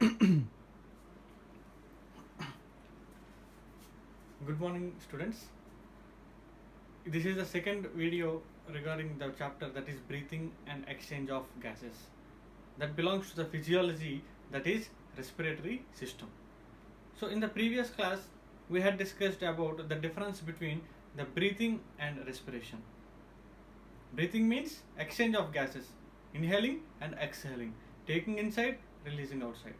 Good morning, students. This is the second video regarding the chapter that is breathing and exchange of gases. That belongs to the physiology, that is respiratory system. So in the previous class, we had discussed about the difference between the breathing and respiration. Breathing means exchange of gases, inhaling and exhaling, taking inside, releasing outside.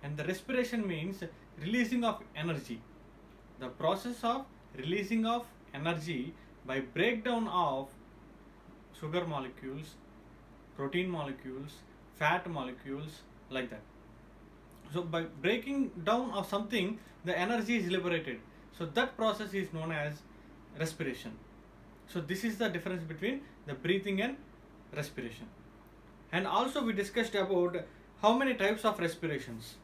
And the respiration means releasing of energy, the process of releasing of energy by breakdown of sugar molecules, protein molecules, fat molecules, like that. So by breaking down of something, the energy is liberated. So that process is known as respiration. So this is the difference between the breathing and respiration. And also we discussed about how many types of respirations.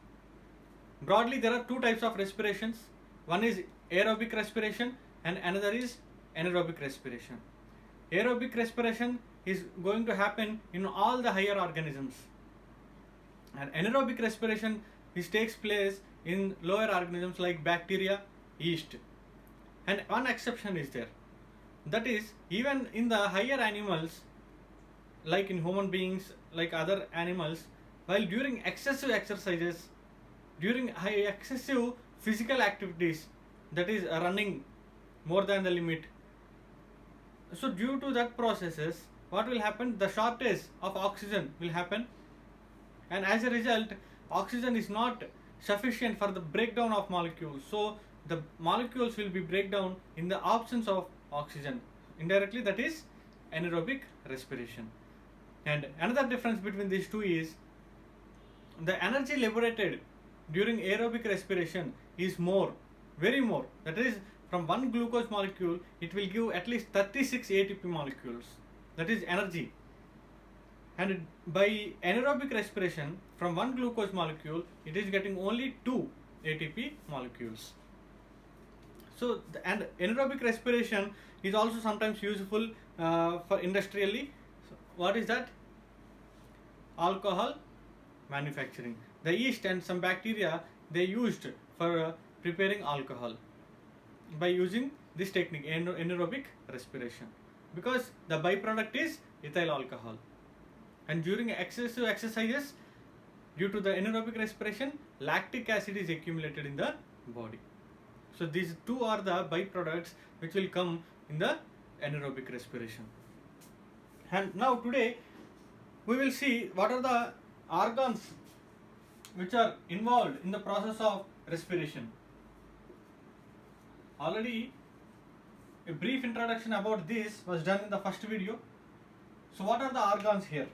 Broadly, there are two types of respirations. One is aerobic respiration and another is anaerobic respiration. Aerobic respiration is going to happen in all the higher organisms, and anaerobic respiration takes place in lower organisms like bacteria, yeast. And one exception is there, that is, even in the higher animals, like in human beings, like other animals, while during excessive exercises, during excessive physical activities, that is running more than the limit, so due to that processes, what will happen, the shortage of oxygen will happen, and as a result oxygen is not sufficient for the breakdown of molecules, so the molecules will be breakdown in the absence of oxygen. Indirectly, that is anaerobic respiration. And another difference between these two is the energy liberated during aerobic respiration is more, very more. That is, from one glucose molecule, it will give at least 36 ATP molecules. That is energy. And by anaerobic respiration, from one glucose molecule, it is getting only 2 ATP molecules. So, and anaerobic respiration is also sometimes useful for industrially. So what is that? Alcohol manufacturing. The yeast and some bacteria, they used for preparing alcohol by using this technique, anaerobic respiration, because the byproduct is ethyl alcohol. And during excessive exercises, due to the anaerobic respiration, lactic acid is accumulated in the body. So these two are the byproducts which will come in the anaerobic respiration. And now today we will see what are the organs which are involved in the process of respiration. Already a brief introduction about this was done in the first video. So what are the organs here?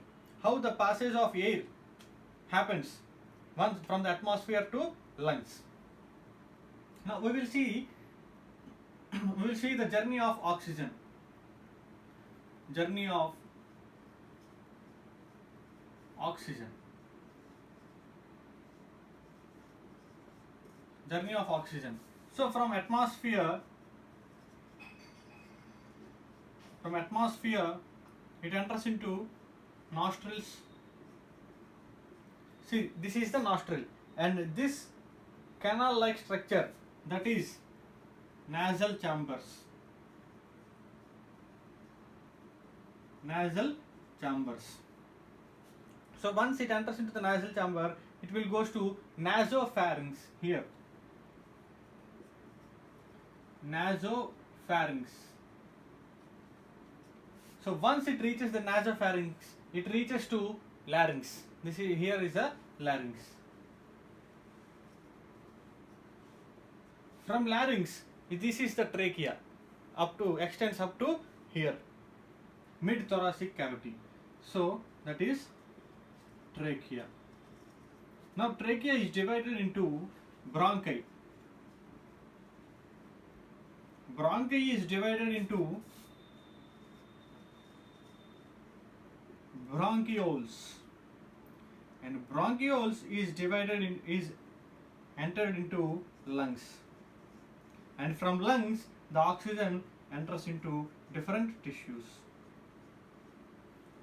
How the passage of air happens once from the atmosphere to lungs. Now we will see the journey of oxygen. Journey of oxygen. Journey of oxygen. So from atmosphere, it enters into nostrils. See, this is the nostril, and this canal-like structure, that is nasal chambers. Nasal chambers. So once it enters into the nasal chamber, it will goes to nasopharynx here. Nasopharynx. So once it reaches the nasopharynx, it reaches to larynx. This is, here is a larynx. From larynx, this is the trachea, extends up to here, mid thoracic cavity. So that is trachea. Now trachea is divided into bronchi. Bronchi is divided into bronchioles, and bronchioles is entered into lungs, and from lungs the oxygen enters into different tissues.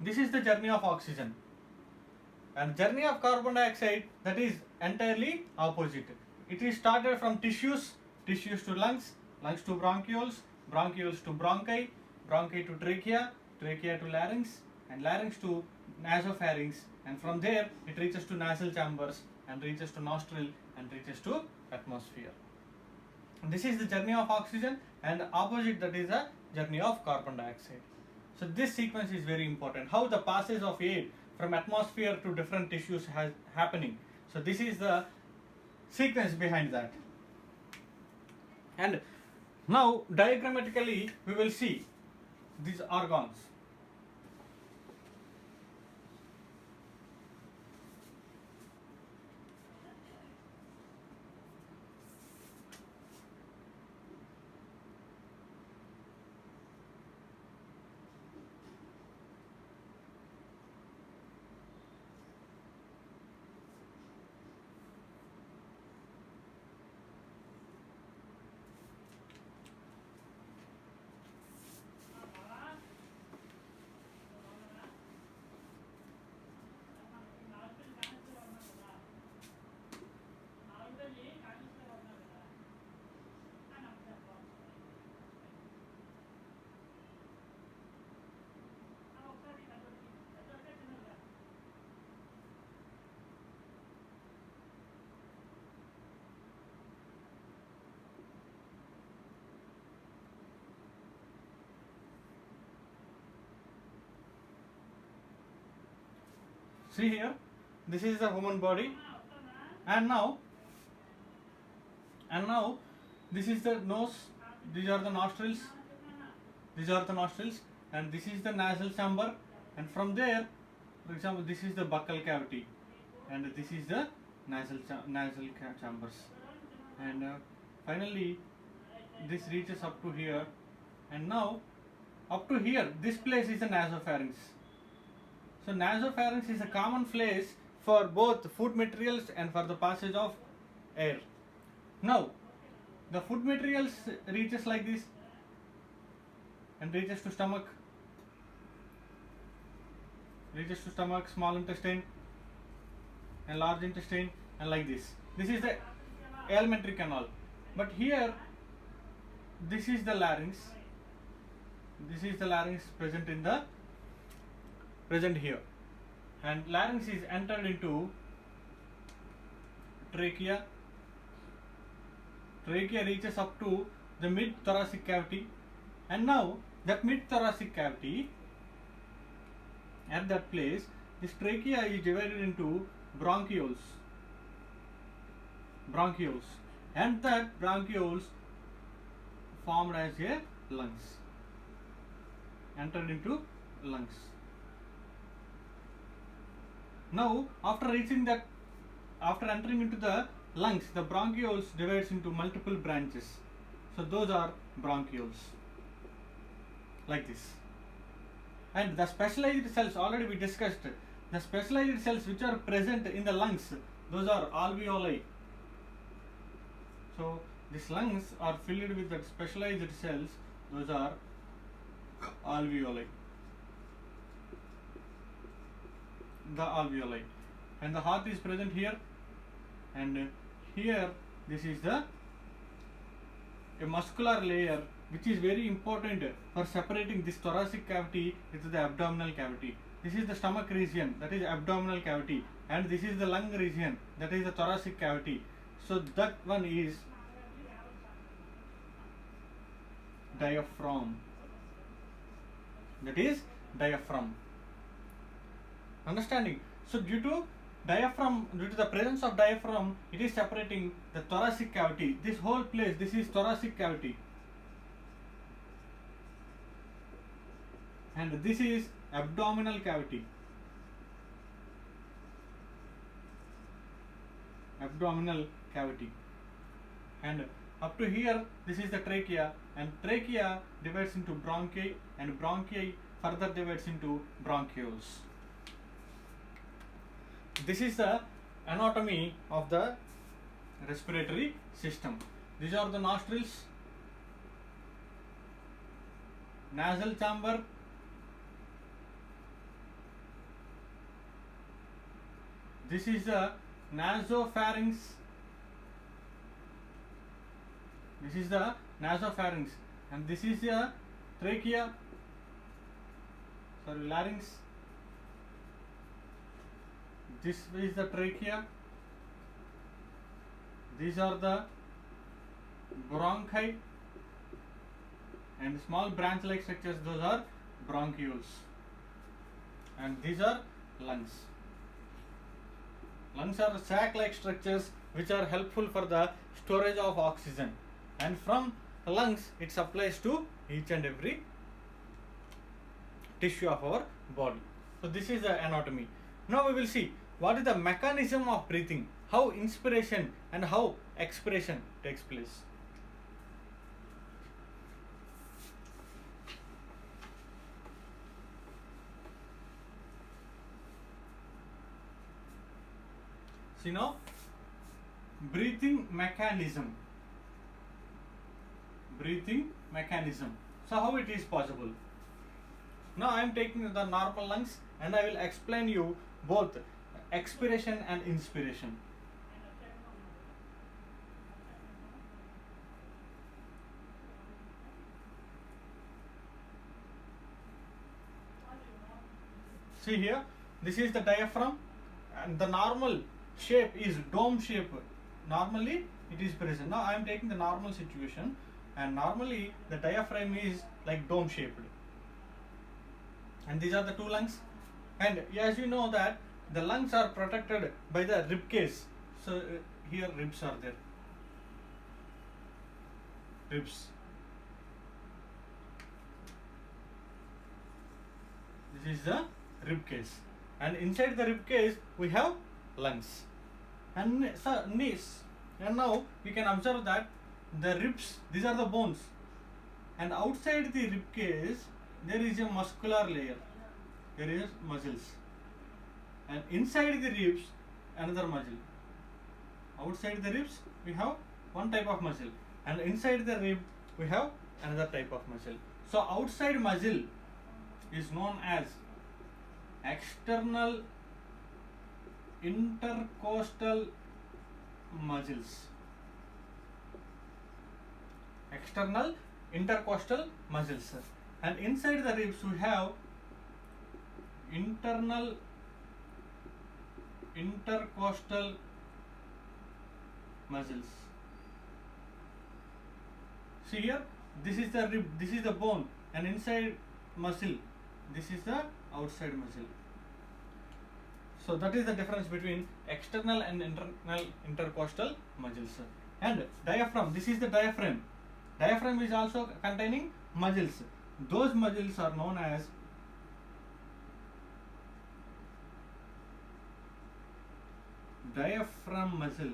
This is the journey of oxygen. And journey of carbon dioxide, that is entirely opposite. It is started from tissues to lungs, lungs to bronchioles, bronchioles to bronchi, bronchi to trachea, trachea to larynx, and larynx to nasopharynx, and from there it reaches to nasal chambers and reaches to nostril and reaches to atmosphere. This is the journey of oxygen, and opposite that is the journey of carbon dioxide. So this sequence is very important. How the passage of air from atmosphere to different tissues has happening. So this is the sequence behind that. And now diagrammatically we will see these organs. See here, this is the human body, and now this is the nose, these are the nostrils, and this is the nasal chamber, and from there, for example, this is the buccal cavity, and this is the nasal chambers, and finally this reaches up to here, and now up to here, this place is the nasopharynx. So nasopharynx is a common place for both food materials and for the passage of air. Now, the food materials reaches like this and reaches to stomach, small intestine and large intestine, and like this. This is the alimentary canal. But here, this is the larynx. This is the larynx present here, and larynx is entered into trachea. Trachea reaches up to the mid thoracic cavity, and now that mid thoracic cavity, at that place, this trachea is divided into bronchioles, and that bronchioles formed as a lungs, entered into lungs. Now, after entering into the lungs, the bronchioles divides into multiple branches. So those are bronchioles, like this. And the specialized cells, already we discussed, the specialized cells which are present in the lungs, those are alveoli. So these lungs are filled with the specialized cells, those are alveoli. The alveoli, and the heart is present here, and here this is a muscular layer which is very important for separating this thoracic cavity with the abdominal cavity. This is the stomach region, that is abdominal cavity, and this is the lung region, that is the thoracic cavity. So that one is diaphragm. That is diaphragm. Understanding? So due to the presence of diaphragm, it is separating the thoracic cavity. This whole place, this is thoracic cavity, and this is abdominal cavity. And up to here, this is the trachea, and trachea divides into bronchi, and bronchi further divides into bronchioles. This is the anatomy of the respiratory system. These are the nostrils, nasal chamber, This is the nasopharynx. This is the nasopharynx, and this is the trachea. Sorry, larynx. This is the trachea. These are the bronchi, and small branch-like structures, those are bronchioles, and these are lungs. Lungs are sac-like structures which are helpful for the storage of oxygen, and from lungs it supplies to each and every tissue of our body. So this is the anatomy. Now we will see what is the mechanism of breathing, how inspiration and how expiration takes place. See now, breathing mechanism. Breathing mechanism. So how it is possible? Now I am taking the normal lungs and I will explain you both expiration and inspiration. See here, this is the diaphragm, and the normal shape is dome shape. Normally it is present. Now I am taking the normal situation, and normally the diaphragm is like dome shaped, and these are the two lungs. And as you know that the lungs are protected by the rib cage. So here ribs are there. Ribs. This is the rib cage, and inside the rib cage we have lungs and knees. And now we can observe that the ribs, these are the bones, and outside the rib cage there is a muscular layer, there is muscles, and inside the ribs another muscle. Outside the ribs we have one type of muscle, and inside the rib we have another type of muscle. So outside muscle is known as external intercostal muscles. External intercostal muscles. And inside the ribs we have internal intercostal muscles. See here, this is the rib, this is the bone, and inside muscle, this is the outside muscle. So that is the difference between external and internal intercostal muscles. And diaphragm, this is the diaphragm. Diaphragm is also containing muscles. Those muscles are known as diaphragm muscle.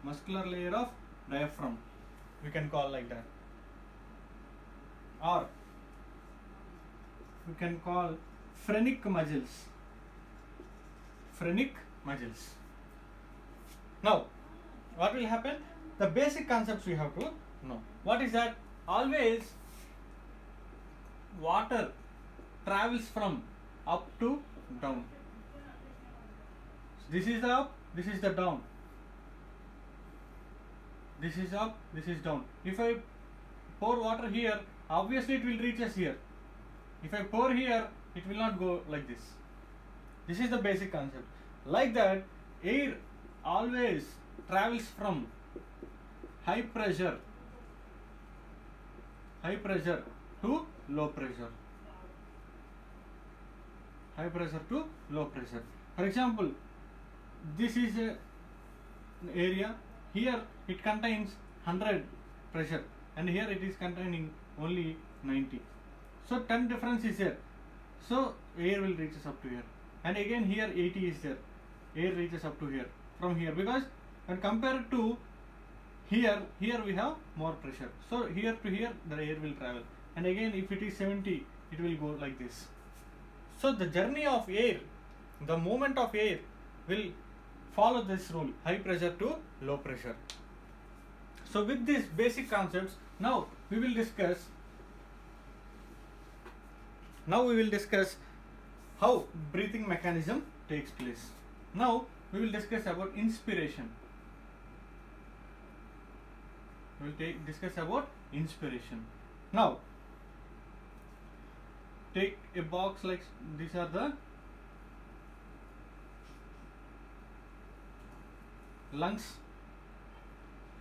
Muscular layer of diaphragm, we can call like that. Or we can call phrenic muscles. Phrenic muscles. Now, what will happen? The basic concepts we have to know. What is that? Always water travels from up to down. This is the up, this is the down. This is up, this is down. If I pour water here, obviously it will reach us here. If I pour here, it will not go like this. This is the basic concept. Like that, air always travels from high pressure to low pressure. High pressure to low pressure. For example, this is an area. Here it contains 100 pressure, and here it is containing only 90. So 10 difference is there. So air will reaches up to here, and again here 80 is there. Air reaches up to here from here, because when compared to here we have more pressure. So here to here the air will travel, and again if it is 70, it will go like this. So the journey of air, the movement of air will follow this rule: high pressure to low pressure. So with these basic concepts, now we will discuss how breathing mechanism takes place. Now we will discuss about inspiration. We will discuss about inspiration. Now take a box like these are the lungs,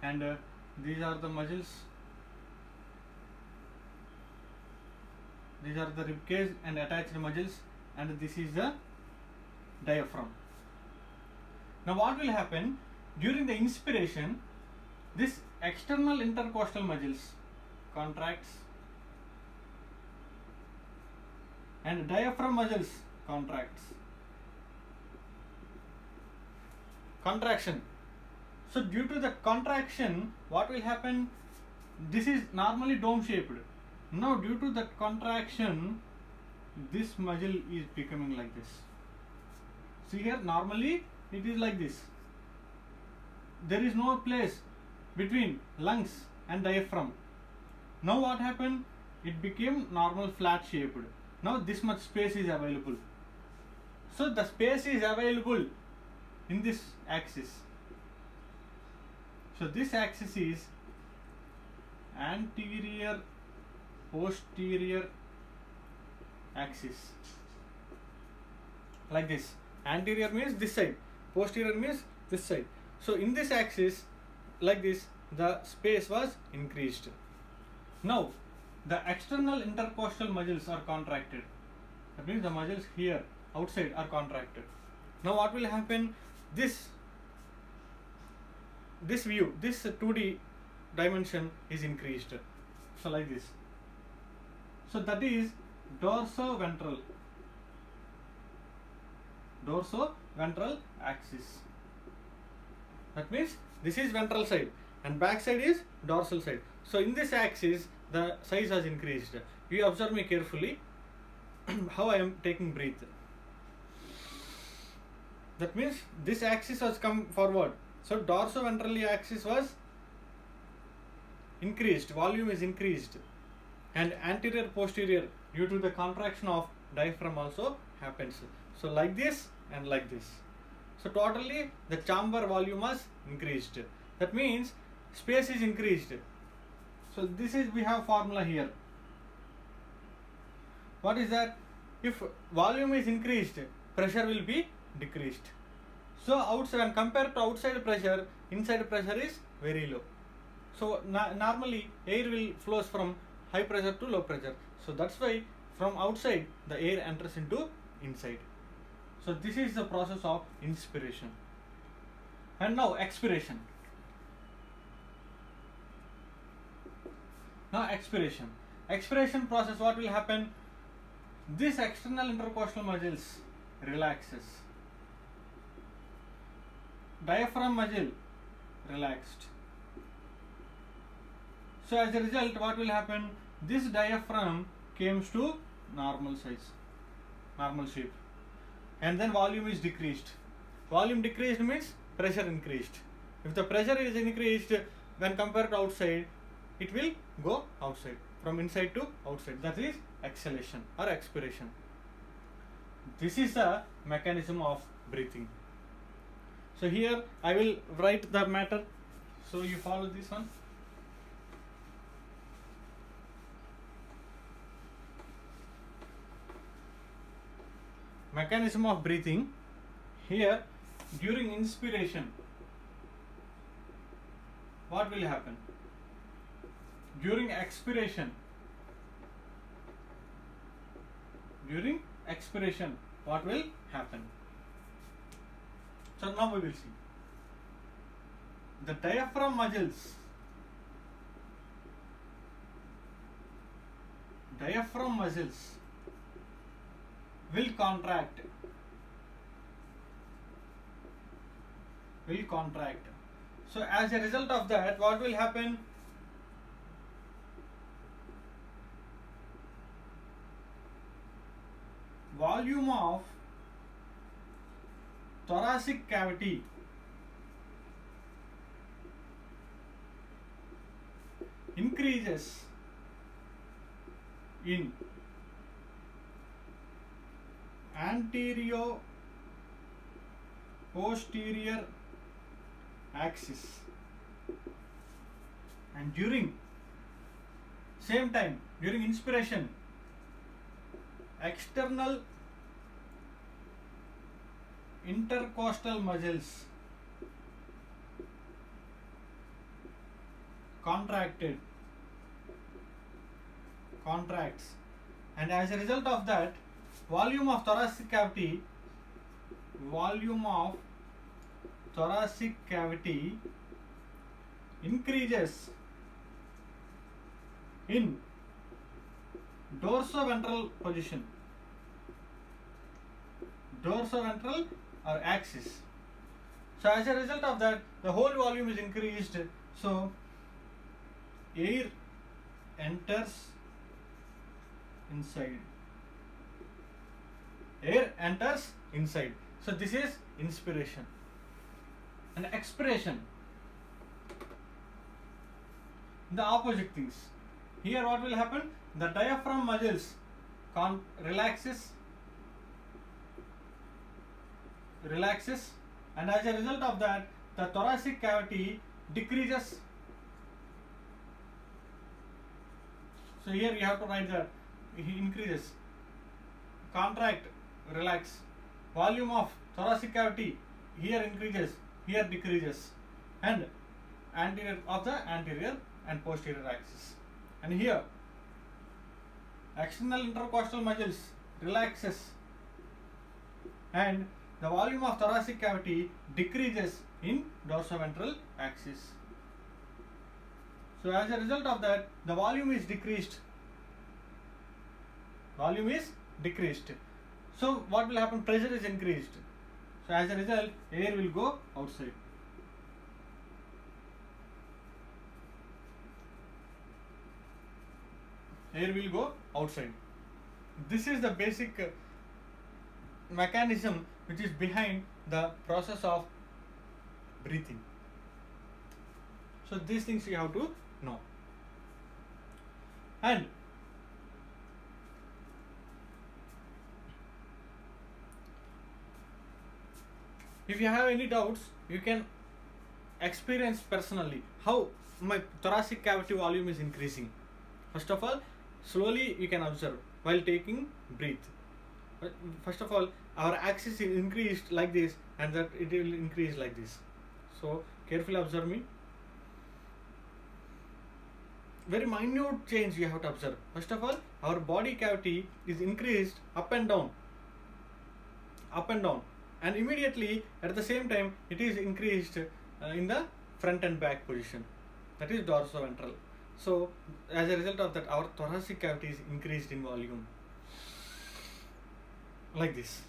and these are the muscles. These are the rib cage and attached muscles, and this is the diaphragm. Now what will happen during the inspiration? This external intercostal muscles contracts and diaphragm muscles contracts. Contraction. So due to the contraction, what will happen? This is normally dome shaped. Now due to that contraction, this muscle is becoming like this. See here, normally it is like this. There is no place between lungs and diaphragm. Now what happened? It became normal flat shaped. Now this much space is available. So the space is available in this axis. So this axis is anterior posterior axis, like this. Anterior means this side, posterior means this side. So in this axis, like this, the space was increased. Now the external intercostal muscles are contracted. That means the muscles here outside are contracted. Now what will happen? This view, this 2D dimension is increased. So like this. So that is dorsoventral axis. That means this is ventral side and back side is dorsal side. So in this axis the size has increased. You observe me carefully how I am taking breath. That means this axis has come forward. So dorsoventral axis was increased, volume is increased, and anterior posterior due to the contraction of diaphragm also happens. So like this and like this. So totally the chamber volume was increased. That means space is increased. So this is, we have formula here. What is that? If volume is increased, pressure will be decreased. So outside, when compared to outside pressure, inside pressure is very low. So normally air will flows from high pressure to low pressure. So that's why from outside the air enters into inside. So this is the process of inspiration. And now expiration. Now expiration. Expiration process, what will happen? This external intercostal muscles relaxes. Diaphragm muscle relaxed. So as a result, what will happen? This diaphragm comes to normal size, normal shape, and then volume is decreased. Volume decreased means pressure increased. If the pressure is increased when compared to outside, it will go outside, from inside to outside. That is exhalation or expiration. This is the mechanism of breathing. So here I will write the matter, so you follow this one. Mechanism of breathing. Here during inspiration, what will happen? During expiration, what will happen? So now we will see. The diaphragm muscles will contract. So as a result of that, what will happen? Volume of thoracic cavity increases in posterior axis, and during same time during inspiration external intercostal muscles contracts, and as a result of that volume of thoracic cavity increases in dorsoventral position, dorsoventral or axis. So as a result of that the whole volume is increased, so air enters inside. So this is inspiration. And expiration, the opposite things. Here what will happen? The diaphragm muscles relaxes, and as a result of that the thoracic cavity decreases. So here you have to write that he increases, contract, relax, volume of thoracic cavity here increases, here decreases, and anterior of the anterior and posterior axis. And here external intercostal muscles relaxes and the volume of thoracic cavity decreases in dorsoventral axis. So as a result of that the volume is decreased. So what will happen? Pressure is increased. So as a result air will go outside. This is the basic mechanism which is behind the process of breathing. So these things you have to know. And if you have any doubts, you can experience personally how my thoracic cavity volume is increasing. First of all, slowly you can observe while taking breath. First of all, our axis is increased like this, and that it will increase like this. So carefully observe me. Very minute change you have to observe. First of all, our body cavity is increased up and down, and immediately at the same time it is increased in the front and back position, that is dorsoventral. So as a result of that our thoracic cavity is increased in volume like this,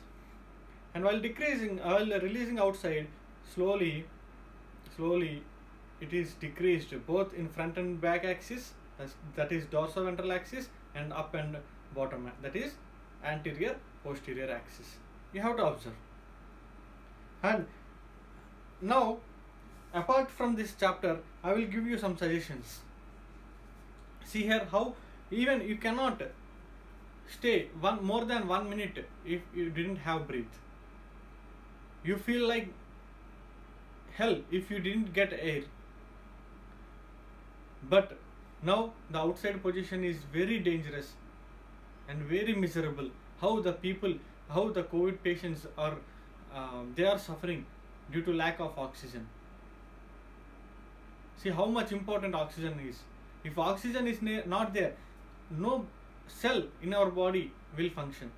and while releasing outside, slowly it is decreased both in front and back axis, that is dorsoventral axis, and up and bottom, that is anterior posterior axis. You have to observe. And now apart from this chapter I will give you some suggestions. See here how even you cannot stay more than 1 minute if you didn't have breath. You feel like hell if you didn't get air. But now the outside position is very dangerous and very miserable. How the COVID patients are they are suffering due to lack of oxygen. See how much important oxygen is. If oxygen is not there, no cell in our body will function.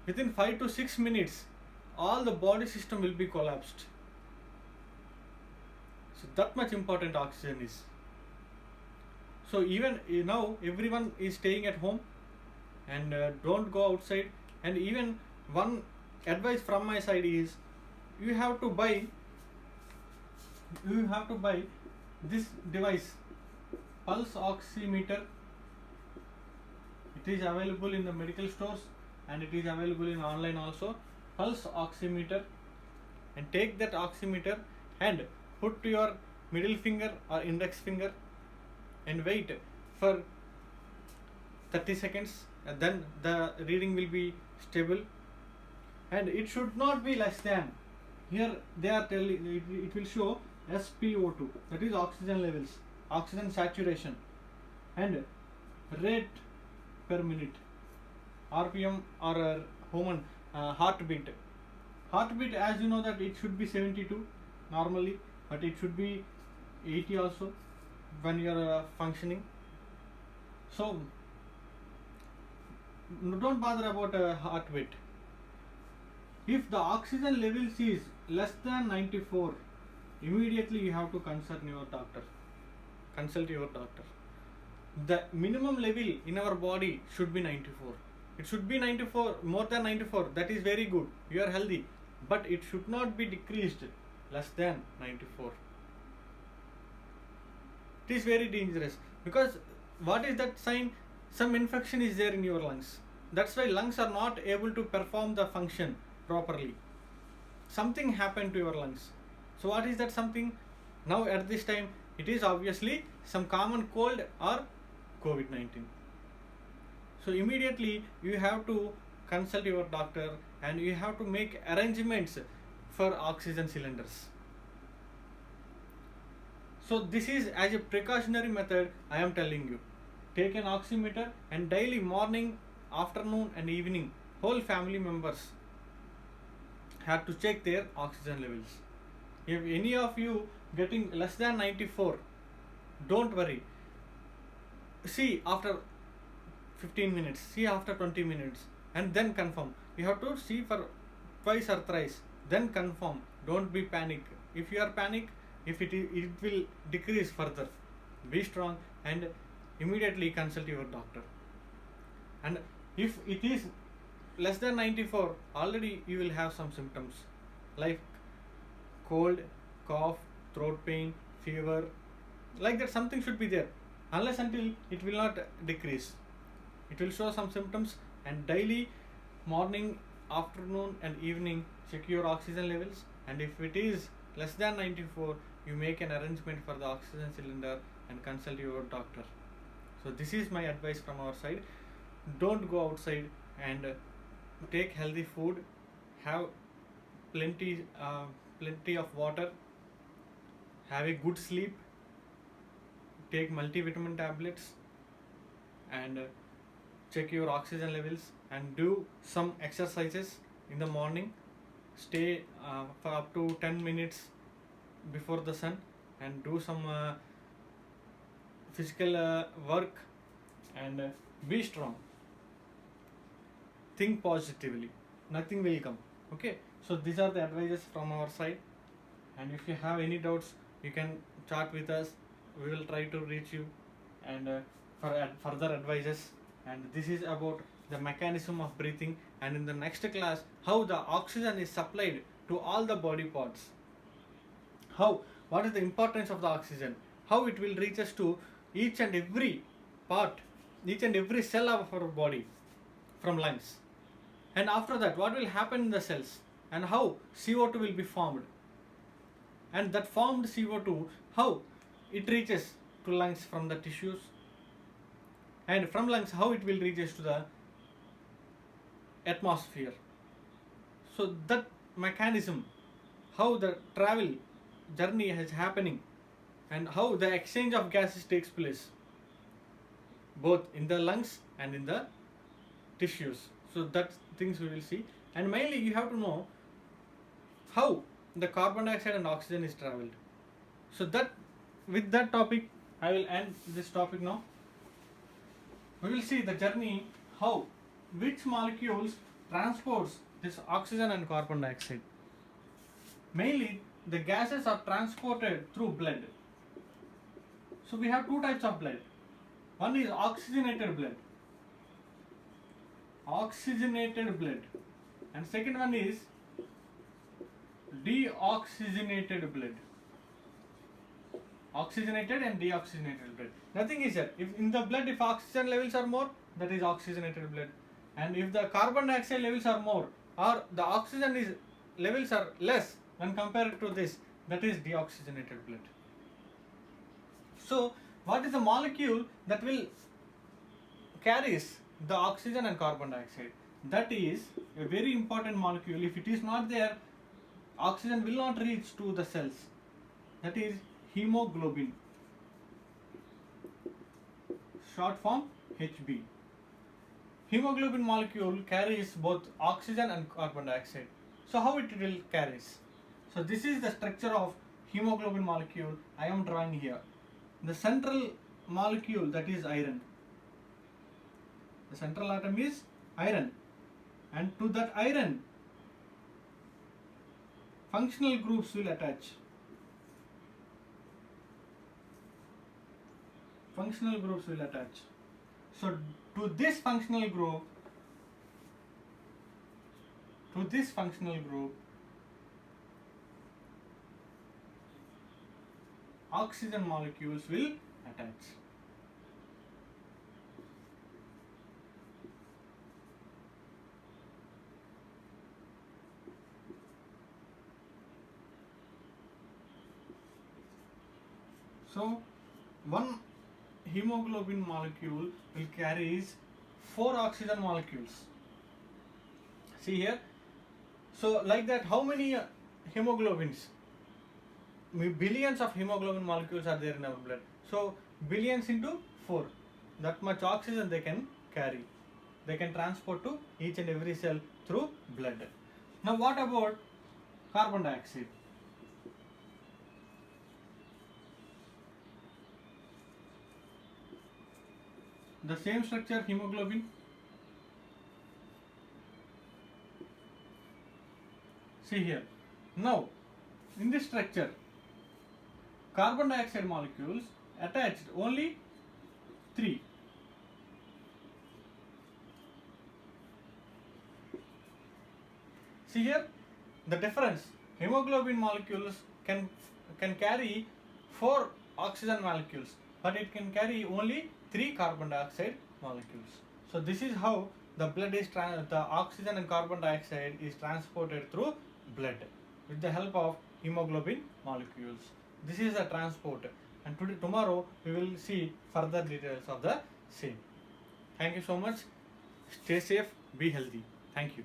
Within 5 to 6 minutes, all the body system will be collapsed. So that much important oxygen is. So even now everyone is staying at home and don't go outside. And even one advice from my side is you have to buy this device, pulse oximeter. It is available in the medical stores and it is available in online also. Pulse oximeter, and take that oximeter and put to your middle finger or index finger and wait for 30 seconds, and then the reading will be stable. and it should not be less than, here they are telling it will show SpO2, that is oxygen levels, oxygen saturation, and rate per minute, RPM, or human heartbeat. Heartbeat, as you know, that it should be 72 normally, but it should be 80 also when you are functioning. So don't bother about heartbeat. If the oxygen levels is less than 94, immediately you have to consult your doctor. Consult your doctor. The minimum level in our body should be 94. It should be 94, more than 94. That is very good. You are healthy, but it should not be decreased less than 94. It is very dangerous, because what is that sign? Some infection is there in your lungs. That's why lungs are not able to perform the function properly. Something happened to your lungs. So what is that something? Now at this time it is obviously some common cold or COVID-19. So immediately you have to consult your doctor and you have to make arrangements for oxygen cylinders. So this is as a precautionary method I am telling you. Take an oximeter and daily morning, afternoon and evening whole family members have to check their oxygen levels. If any of you getting less than 94, don't worry. See after 15 minutes, see after 20 minutes, and then confirm. You have to see for twice or thrice, then confirm. Don't be panic. If you are panic, if it will decrease further. Be strong and immediately consult your doctor. And if it is less than 94, already you will have some symptoms like cold, cough, throat pain, fever, like that. Something should be there. Unless until it will not decrease, it will show some symptoms. And daily morning, afternoon and evening check your oxygen levels, and if it is less than 94, you make an arrangement for the oxygen cylinder and consult your doctor. So this is my advice from our side. Don't go outside, and take healthy food, have plenty of water, have a good sleep, take multivitamin tablets, and check your oxygen levels, and do some exercises in the morning. Stay for up to 10 minutes before the sun and do some physical work, and be strong. Think positively, nothing will come. Okay, so these are the advices from our side, and if you have any doubts you can chat with us. We will try to reach you and for further advices. And this is about the mechanism of breathing, and in the next class how the oxygen is supplied to all the body parts, what is the importance of the oxygen, how it will reach us to each and every part, each and every cell of our body from lungs. And after that, what will happen in the cells, and how CO2 will be formed, and that formed CO2, how it reaches to lungs from the tissues, and from lungs how it will reaches to the atmosphere. So that mechanism, how the travel journey is happening, and how the exchange of gases takes place, both in the lungs and in the tissues. So that things we will see. And mainly you have to know how the carbon dioxide and oxygen is traveled. So that, with that topic I will end this topic now. We will see the journey, how which molecules transports this oxygen and carbon dioxide. Mainly the gases are transported through blood. So we have two types of blood. One is oxygenated blood, and second one is deoxygenated blood. Oxygenated and deoxygenated blood. Nothing is there. If in the blood, if oxygen levels are more, that is oxygenated blood, and if the carbon dioxide levels are more, or the oxygen levels are less when compared to this, that is deoxygenated blood. So what is the molecule that will carries the oxygen and carbon dioxide? that is a very important molecule. If it is not there, oxygen will not reach to the cells. That is hemoglobin, short form Hb. Hemoglobin molecule carries both oxygen and carbon dioxide. So how it will carries? So this is the structure of hemoglobin molecule I am drawing here. The central molecule, that is iron. The central atom is iron, and to that iron functional groups will attach. Functional groups will attach. So to this functional group, oxygen molecules will attach. So one hemoglobin molecule will carries 4 oxygen molecules. See here. So like that, how many hemoglobins? Billions of hemoglobin molecules are there in our blood. So billions into 4. That much oxygen they can carry. They can transport to each and every cell through blood. Now what about carbon dioxide? The same structure, hemoglobin. See here. Now, in this structure, carbon dioxide molecules attached only 3. See here, the difference. Hemoglobin molecules can carry 4 oxygen molecules, but it can carry only 3 carbon dioxide molecules. So this is how the blood is the oxygen and carbon dioxide is transported through blood with the help of hemoglobin molecules. This is the transport, and tomorrow we will see further details of the same. Thank you so much. Stay safe, be healthy. Thank you.